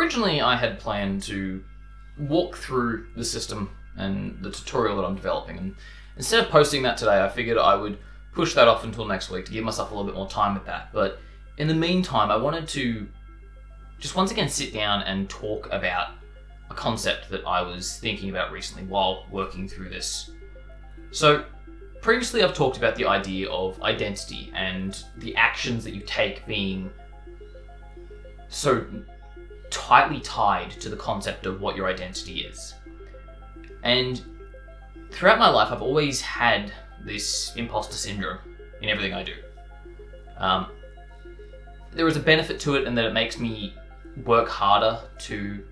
originally I had planned to walk through the system and the tutorial that I'm developing, and instead of posting that today, I figured I would push that off until next week to give myself a little bit more time with that. But in the meantime, I wanted to just once again sit down and talk about a concept that I was thinking about recently while working through this. So previously I've talked about the idea of identity and the actions that you take being so tightly tied to the concept of what your identity is. And throughout my life, I've always had this imposter syndrome in everything I do. There is a benefit to it in that it makes me work harder to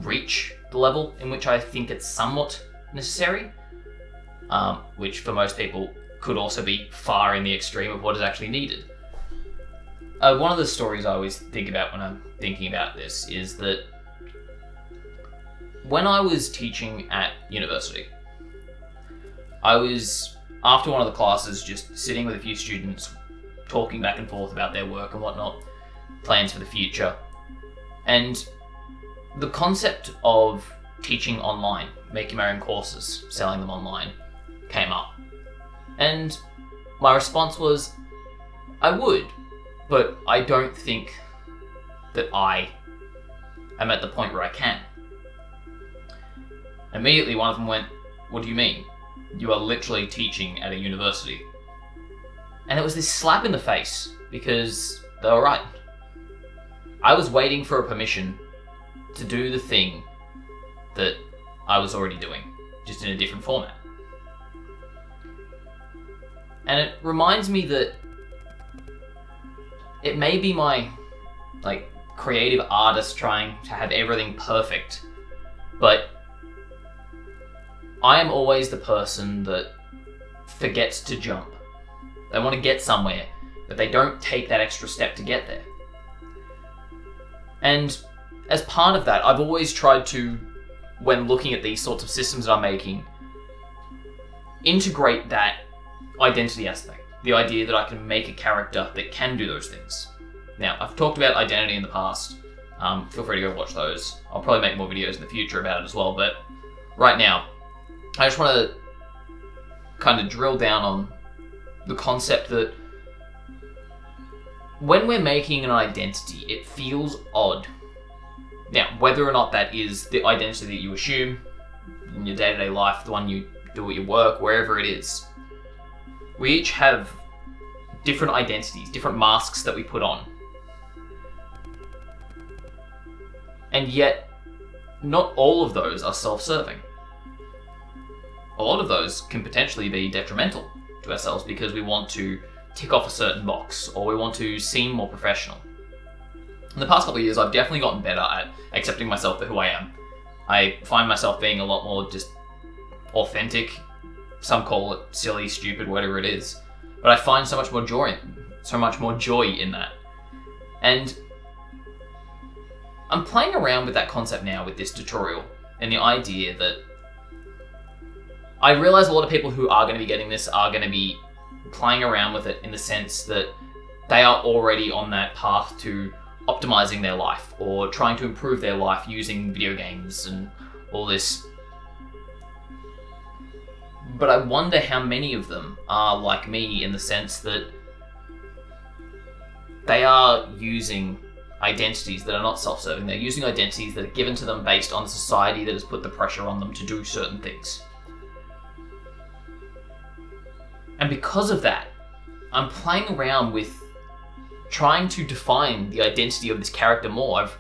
reach the level in which I think it's somewhat necessary, which for most people could also be far in the extreme of what is actually needed. One of the stories I always think about when I'm thinking about this is that when I was teaching at university, I was, after one of the classes, just sitting with a few students, talking back and forth about their work and whatnot, plans for the future. And the concept of teaching online, making my own courses, selling them online, came up. And my response was, I would, but I don't think that I am at the point where I can. Immediately one of them went, what do you mean? You are literally teaching at a university. And it was this slap in the face, because they were right. I was waiting for a permission to do the thing that I was already doing, just in a different format. And it reminds me that it may be my creative artist trying to have everything perfect, but I am always the person that forgets to jump. They want to get somewhere, but they don't take that extra step to get there. And as part of that, I've always tried to, when looking at these sorts of systems that I'm making, integrate that identity aspect. The idea that I can make a character that can do those things. Now, I've talked about identity in the past. Feel free to go watch those. I'll probably make more videos in the future about it as well, but right now, I just want to kind of drill down on the concept that when we're making an identity, it feels odd. Now, whether or not that is the identity that you assume in your day-to-day life, the one you do at your work, wherever it is, we each have different identities, different masks that we put on. And yet, not all of those are self-serving. A lot of those can potentially be detrimental to ourselves because we want to tick off a certain box or we want to seem more professional. In the past couple of years, I've definitely gotten better at accepting myself for who I am. I find myself being a lot more just authentic. Some call it silly, stupid, whatever it is. But I find so much more joy in that. And I'm playing around with that concept now with this tutorial and the idea that I realize a lot of people who are going to be getting this are going to be playing around with it in the sense that they are already on that path to optimizing their life or trying to improve their life using video games and all this. But I wonder how many of them are like me in the sense that they are using identities that are not self-serving. They're using identities that are given to them based on the society that has put the pressure on them to do certain things. And because of that, I'm playing around with trying to define the identity of this character more. I've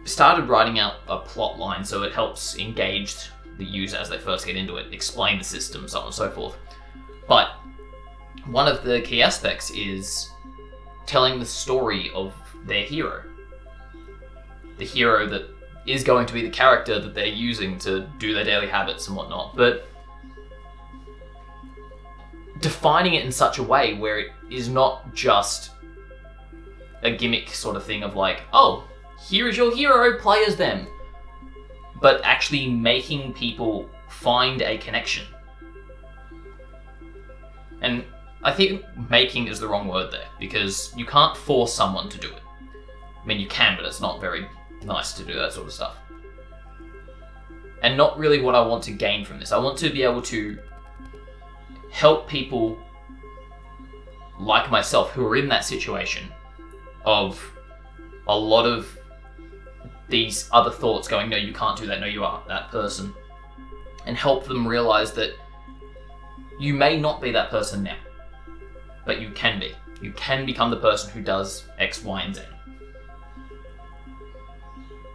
started writing out a plot line so it helps engage the user as they first get into it, explain the system, so on and so forth. But one of the key aspects is telling the story of their hero. The hero that is going to be the character that they're using to do their daily habits and whatnot. But defining it in such a way where it is not just a gimmick sort of thing of like, oh, here is your hero, play as them. But actually making people find a connection. And I think making is the wrong word there, because you can't force someone to do it. I mean, you can, but it's not very nice to do that sort of stuff. And not really what I want to gain from this. I want to be able to help people like myself who are in that situation of a lot of these other thoughts going, no, you can't do that, no, you are that person, and help them realize that you may not be that person now, but you can be. You can become the person who does X, Y, and Z.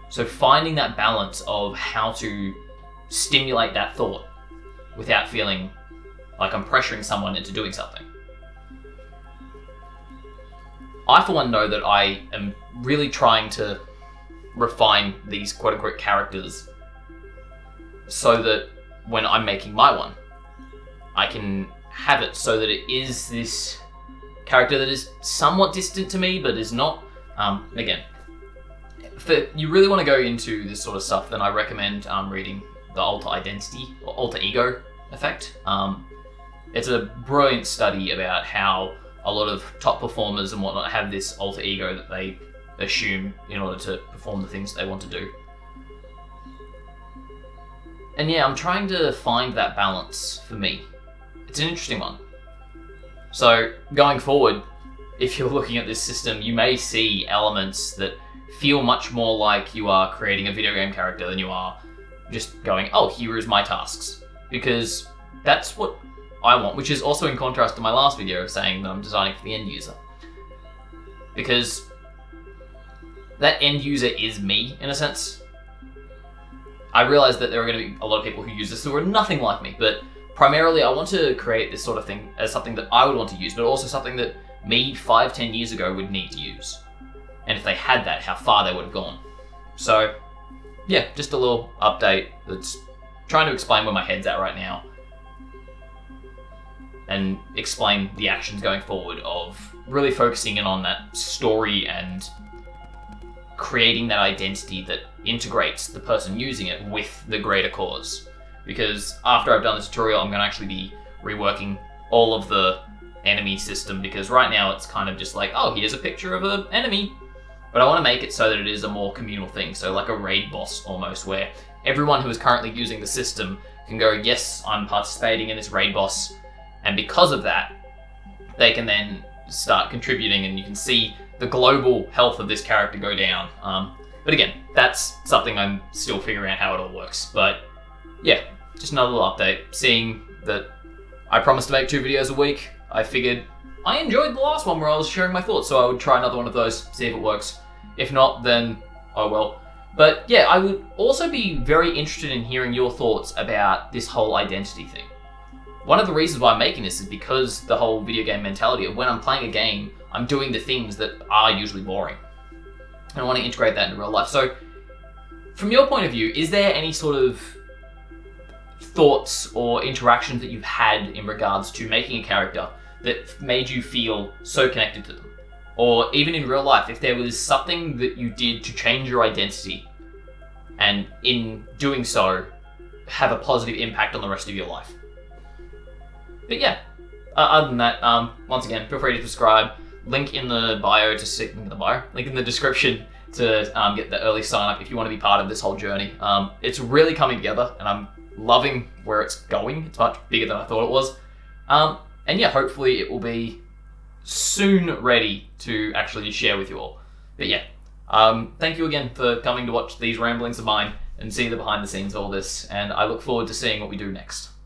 So finding that balance of how to stimulate that thought without feeling like I'm pressuring someone into doing something. I, for one, know that I am really trying to refine these quote-unquote characters so that when I'm making my one, I can have it so that it is this character that is somewhat distant to me, but is not. Again, if you really want to go into this sort of stuff, then I recommend reading The Alter Identity or Alter Ego Effect. It's a brilliant study about how a lot of top performers and whatnot have this alter ego that they assume in order to perform the things they want to do. And yeah, I'm trying to find that balance for me. It's an interesting one. So going forward, if you're looking at this system, you may see elements that feel much more like you are creating a video game character than you are just going, oh, here is my tasks. Because that's what I want, which is also in contrast to my last video of saying that I'm designing for the end user. Because that end user is me, in a sense. I realize that there are going to be a lot of people who use this who are nothing like me, but primarily I want to create this sort of thing as something that I would want to use, but also something that me 5-10 years ago would need to use. And if they had that, how far they would have gone. So, yeah, just a little update that's trying to explain where my head's at right now. And explain the actions going forward of really focusing in on that story and creating that identity that integrates the person using it with the greater cause. Because after I've done the tutorial, I'm going to actually be reworking all of the enemy system, because right now it's kind of just like, oh, here's a picture of an enemy. But I want to make it so that it is a more communal thing, so like a raid boss almost, where everyone who is currently using the system can go, yes, I'm participating in this raid boss, and because of that, they can then start contributing and you can see the global health of this character go down. But again, that's something I'm still figuring out how it all works. But yeah, just another little update. Seeing that I promised to make 2 videos a week, I figured I enjoyed the last one where I was sharing my thoughts, so I would try another one of those, see if it works. If not, then oh well. But yeah, I would also be very interested in hearing your thoughts about this whole identity thing. One of the reasons why I'm making this is because the whole video game mentality of when I'm playing a game, I'm doing the things that are usually boring. And I want to integrate that into real life. So, from your point of view, is there any sort of thoughts or interactions that you've had in regards to making a character that made you feel so connected to them? Or even in real life, if there was something that you did to change your identity, and in doing so, have a positive impact on the rest of your life? But yeah, other than that, once again, feel free to subscribe. Link in the bio link in the description to get the early sign up if you want to be part of this whole journey. It's really coming together, and I'm loving where it's going. It's much bigger than I thought it was. And yeah, hopefully it will be soon ready to actually share with you all. But yeah, thank you again for coming to watch these ramblings of mine and see the behind the scenes of all this, and I look forward to seeing what we do next.